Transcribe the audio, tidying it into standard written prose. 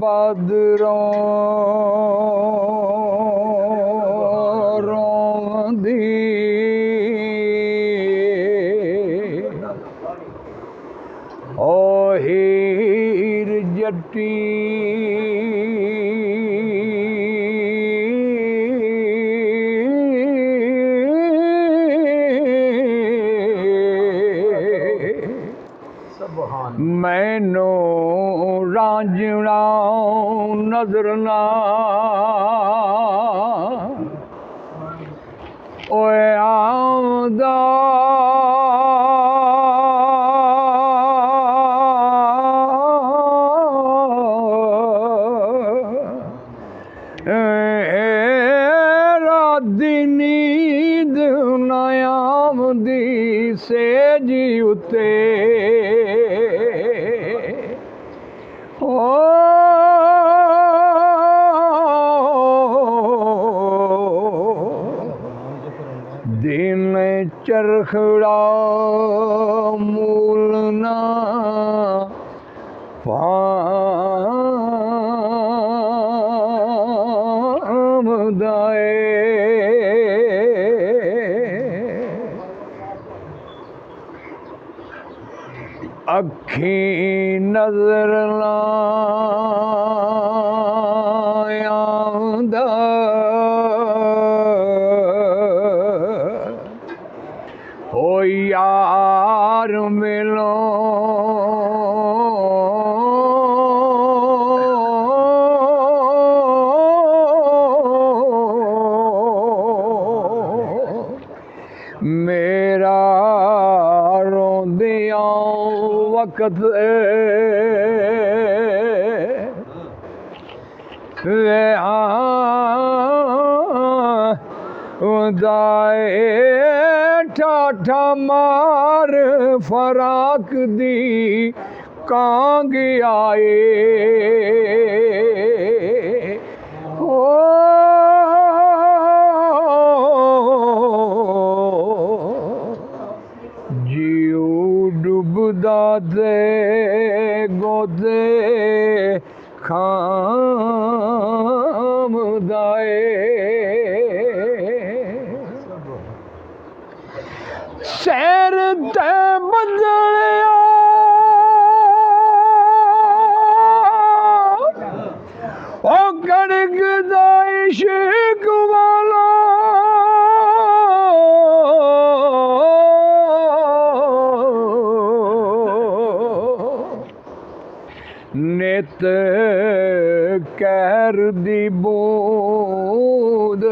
ਬਾਦਰੋਂ ਰੋਂਦੀ ਓ ਹੀਰ ਜੱਟੀ ਮੈਨੂੰ ਰਾਂਝਣਾ ਨਜ਼ਰ ਨਾ ਓਏ ਆਉਂਦਾ ਰਾਤ ਦੀ ਨੀਂਦ ਨਾ ਆਉਂਦੀ ਸੇਜ ਉੱਤੇ दिन चरखड़ा मूल ना पामदाए अखी नजर ना आंदा ओ यार मिलो मेरा रोंदिया वक्त उदाए ठाठा मार फराक दी कांग आए ओ जीव डुबदा दे गोदे खामदाए शहर ते बदलिया ओ गड़गदा इश्क वाला नित कहर दी बूंद